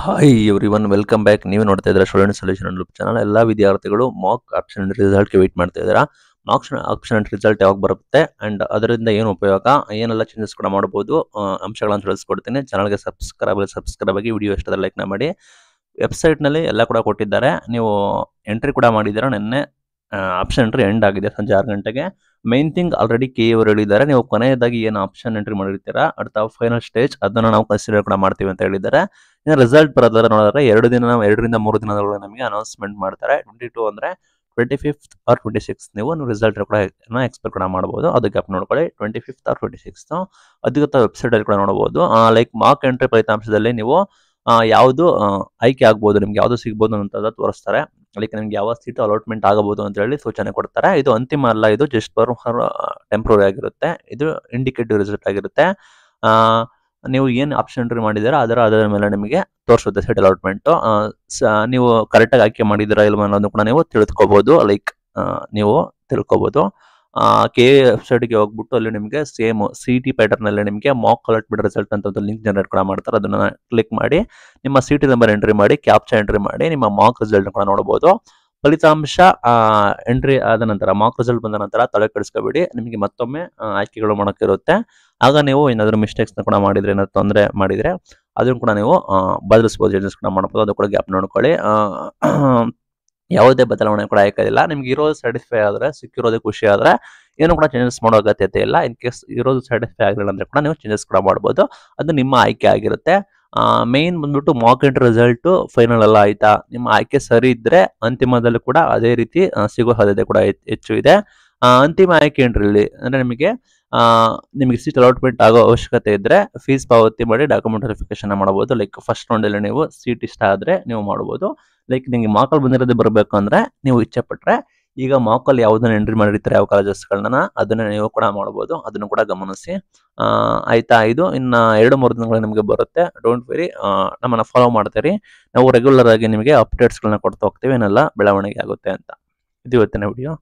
Hi everyone welcome back. ನೀವು ನೋಡ್ತಾ ಇದ್ದೀರಾ ಸ್ಟೂಡೆಂಟ್ ಸೊಲ್ಯೂಷನ್ ಯೂಟ್ಯೂಬ್ ಚಾನಲ್. ಎಲ್ಲ ವಿದ್ಯಾರ್ಥಿಗಳು ಮಾಕ್ ಆಪ್ಷನ್ ಅಂಡ್ ರಿಸಲ್ಟ್ಗೆ ವೆಯ್ಟ್ ಮಾಡ್ತಾ ಇದ್ದೀರಾ. ಮಾರ್ಕ್ಸ್ ಆಪ್ಷನ್ ಅಂಡ್ ರಿಸಲ್ಟ್ ಯಾವಾಗ ಬರುತ್ತೆ ಅಂಡ್ ಅದರಿಂದ ಏನು ಉಪಯೋಗ, ಏನೆಲ್ಲ ಚೇಂಜಸ್ ಕೂಡ ಮಾಡಬಹುದು, ಅಂಶಗಳನ್ನು ತಿಳಿಸ್ಕೊಡ್ತೀನಿ. ಚಾನಲ್ಗೆ ಸಬ್ಸ್ಕ್ರೈಬ್ ಆಗಿ ವಿಡಿಯೋ ಇಷ್ಟದ ಲೈಕ್ನ ಮಾಡಿ. ವೆಬ್ಸೈಟ್ನಲ್ಲಿ ಎಲ್ಲ ಕೂಡ ಕೊಟ್ಟಿದ್ದಾರೆ. ನೀವು ಎಂಟ್ರಿ ಕೂಡ ಮಾಡಿದ್ದೀರಾ. ನಿನ್ನೆ ಆಪ್ಷನ್ ಎಂಟ್ರಿ ಎಂಡ್ ಆಗಿದೆ ಸಂಜೆ 6 ಗಂಟೆಗೆ. ಮೈನ್ ಥಿಂಗ್ ಆಲ್ರೆಡಿ ಕೆ ಅವರು ಹೇಳಿದ್ದಾರೆ, ನೀವು ಕೊನೆಯದಾಗಿ ಏನು ಆಪ್ಷನ್ ಎಂಟ್ರಿ ಮಾಡಿರ್ತೀರಾ அடுத்த ಫೈನಲ್ ಸ್ಟೇಜ್ ಅದನ್ನು ನಾವು ಕನ್ಸಿಡರ್ ಕೂಡ ಮಾಡ್ತೀವಿ ಅಂತ ಹೇಳಿದ್ದಾರೆ. ಇನ್ನು ರಿಸಲ್ಟ್ ಬರೋದಾದ್ರೆ ನೋಡಿದ್ರೆ 2ರಿಂದ 3 ದಿನದೊಳಗೆ ನಮಗೆ ಅನೌನ್ಸ್ಮೆಂಟ್ ಮಾಡ್ತಾರೆ. 22 ಅಂದರೆ 25th ಆರ್ 26 ನೀವು ರಿಸಲ್ಟ್ ಕೂಡ ಎಕ್ಸ್ಪೆಕ್ಟ್ ಕೂಡ ಮಾಡ್ಬೋದು. ಅದಕ್ಕೆ ಅಪ್ ನೋಡ್ಕೊಳ್ಳಿ. 25th ಆರ್ 26 ಅಧಿಕೃತ ವೆಬ್ಸೈಟಲ್ಲಿ ಕೂಡ ನೋಡ್ಬೋದು. ಲೈಕ್ ಮಾರ್ಕ್ ಎಂಟ್ರಿ ಫಲಿತಾಂಶದಲ್ಲಿ ನೀವು ಯಾವುದು ಆಯ್ಕೆ ಆಗ್ಬೋದು, ನಿಮ್ಗೆ ಯಾವುದು ಸಿಗ್ಬೋದು ಅಂತ ತೋರಿಸ್ತಾರೆ. ಲೈಕ್ ನಿಮ್ಗೆ ಯಾವ ಸೀಟು ಅಲಾಟ್ಮೆಂಟ್ ಆಗಬಹುದು ಅಂತ ಹೇಳಿ ಸೂಚನೆ ಕೊಡ್ತಾರೆ. ಇದು ಅಂತಿಮ ಅಲ್ಲ, ಇದು ಜಸ್ಟ್ ಟೆಂಪ್ರರಿ ಆಗಿರುತ್ತೆ. ಇದು ಇಂಡಿಕೇಟಿವ್ ರಿಸಲ್ಟ್ ಆಗಿರುತ್ತೆ. ನೀವು ಏನು ಆಪ್ಷನ್ ಎಂಟ್ರಿ ಮಾಡಿದ್ದೀರಾ ಅದರ ಮೇಲೆ ನಿಮಗೆ ತೋರಿಸುತ್ತೆ ಸೀಟ್ ಅಲಾಟ್ಮೆಂಟ್. ನೀವು ಕರೆಕ್ಟಾಗಿ ಆಯ್ಕೆ ಮಾಡಿದ್ದೀರಾ ಇಲ್ವಾ ಅನ್ನೋದು ಕೂಡ ನೀವು ತಿಳ್ಕೊಬೋದು. ಲೈಕ್ ನೀವು ತಿಳ್ಕೊಬೋದು. ಕೆ ವೆಬ್ಸೈಟ್ಗೆ ಹೋಗ್ಬಿಟ್ಟು ಅಲ್ಲಿ ನಿಮಗೆ ಸೇಮ್ CT ಪ್ಯಾಟರ್ನಲ್ಲಿ ನಿಮಗೆ ಮಾಕ್ ಅಲಾಟ್ಮೆಂಟ್ ರಿಸಲ್ಟ್ ಅಂತ ಒಂದು ಲಿಂಕ್ ಜನರೇಟ್ ಕೂಡ ಮಾಡ್ತಾರೆ. ಅದನ್ನು ಕ್ಲಿಕ್ ಮಾಡಿ ನಿಮ್ಮ CT ನಂಬರ್ ಎಂಟ್ರಿ ಮಾಡಿ, ಕ್ಯಾಪ್ಚಾ ಎಂಟ್ರಿ ಮಾಡಿ ನಿಮ್ಮ ಮಾಕ್ ರಿಸಲ್ಟ್ ಕೂಡ ನೋಡಬಹುದು. ಫಲಿತಾಂಶ ಎಂಟ್ರಿ ಆದ ನಂತರ, ಮಾಕ್ ರಿಸಲ್ಟ್ ಬಂದ ನಂತರ ತಲೆ ಕೆಡಿಸ್ಕೋಬೇಡಿ, ನಿಮಗೆ ಮತ್ತೊಮ್ಮೆ ಆಯ್ಕೆಗಳು ಮಾಡೋಕ್ಕಿರುತ್ತೆ. ಆಗ ನೀವು ಏನಾದರೂ ಮಿಸ್ಟೇಕ್ಸ್ನ ಕೂಡ ಮಾಡಿದರೆ, ಏನಾದರೂ ತೊಂದರೆ ಮಾಡಿದರೆ ಅದನ್ನು ಕೂಡ ನೀವು ಬದಲಿಸ್ಬೋದು, ಚೇಂಜಸ್ ಕೂಡ ಮಾಡ್ಬೋದು. ಅದು ಕೂಡ ಗ್ಯಾಪ್ ನೋಡ್ಕೊಳ್ಳಿ. ಯಾವುದೇ ಬದಲಾವಣೆ ಕೂಡ ಆಯ್ಕೋದಿಲ್ಲ. ನಿಮ್ಗೆ ಇರೋದು ಸ್ಯಾಟಿಸ್ಫೈ ಆದರೆ, ಸಿಕ್ಕಿರೋದೇ ಖುಷಿ ಆದರೆ ಏನು ಕೂಡ ಚೇಂಜಸ್ ಮಾಡೋ ಅಗತ್ಯತೆ ಇಲ್ಲ. ಇನ್ ಕೇಸ್ ಇರೋದು ಸ್ಯಾಟಿಸ್ಫೈ ಆಗಿಲ್ಲ ಅಂದರೆ ಕೂಡ ನೀವು ಚೇಂಜಸ್ ಕೂಡ ಮಾಡ್ಬೋದು. ಅದು ನಿಮ್ಮ ಆಯ್ಕೆ ಆಗಿರುತ್ತೆ. ಮೇನ್ ಬಂದ್ಬಿಟ್ಟು ಮಾಕ್ ಎಂಟ್ರಿ ರಿಸಲ್ಟು ಫೈನಲ್ ಎಲ್ಲ ಆಯ್ತಾ, ನಿಮ್ಮ ಆಯ್ಕೆ ಸರಿ ಇದ್ದರೆ ಅಂತಿಮದಲ್ಲೂ ಕೂಡ ಅದೇ ರೀತಿ ಸಿಗೋ ಸಾಧ್ಯತೆ ಕೂಡ ಹೆಚ್ಚು ಇದೆ. ಅಂತಿಮ ಆಯ್ಕೆ ಎಂಟ್ರಿಲಿ ಅಂದರೆ ನಿಮಗೆ ಸೀಟ್ ಅಲಾಟ್ಮೆಂಟ್ ಆಗೋ ಅವಶ್ಯಕತೆ ಇದ್ದರೆ ಫೀಸ್ ಪಾವತಿ ಮಾಡಿ ಡಾಕ್ಯುಮೆಂಟ್ ವೆರಿಫಿಕೇಶನ್ ಮಾಡಬಹುದು. ಲೈಕ್ ಫಸ್ಟ್ ರೌಂಡಲ್ಲಿ ನೀವು ಸೀಟ್ ಇಷ್ಟ ಆದರೆ ನೀವು ಮಾಡ್ಬೋದು. ಲೈಕ್ ನಿಮಗೆ ಮಾಕಲ್ಲಿ ಬಂದಿರೋದು ಬರಬೇಕು ಅಂದರೆ ನೀವು ಇಚ್ಛೆ ಪಟ್ಟರೆ ಈಗ ಮಾಕಲ್ಲಿ ಯಾವುದನ್ನು ಎಂಟ್ರಿ ಮಾಡಿರ್ತಾರೆ, ಯಾವ ಕಾಲೇಜಸ್ಗಳನ್ನ, ಅದನ್ನು ನೀವು ಕೂಡ ಮಾಡ್ಬೋದು. ಅದನ್ನು ಕೂಡ ಗಮನಿಸಿ. ಆಯ್ತಾ, ಇದು ಇನ್ನು 2-3 ದಿನಗಳು ನಿಮಗೆ ಬರುತ್ತೆ. ಡೋಂಟ್ ವೆರಿ, ನಮ್ಮನ್ನು ಫಾಲೋ ಮಾಡ್ತೀರಿ. ನಾವು ರೆಗ್ಯುಲರ್ ಆಗಿ ನಿಮಗೆ ಅಪ್ಡೇಟ್ಸ್ಗಳನ್ನ ಕೊಡ್ತಾ ಹೋಗ್ತೀವಿ, ಏನೆಲ್ಲ ಬೆಳವಣಿಗೆ ಆಗುತ್ತೆ ಅಂತ. ಇದು ಇವತ್ತಿನ video.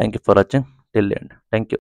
Thank you for watching till end. Thank you.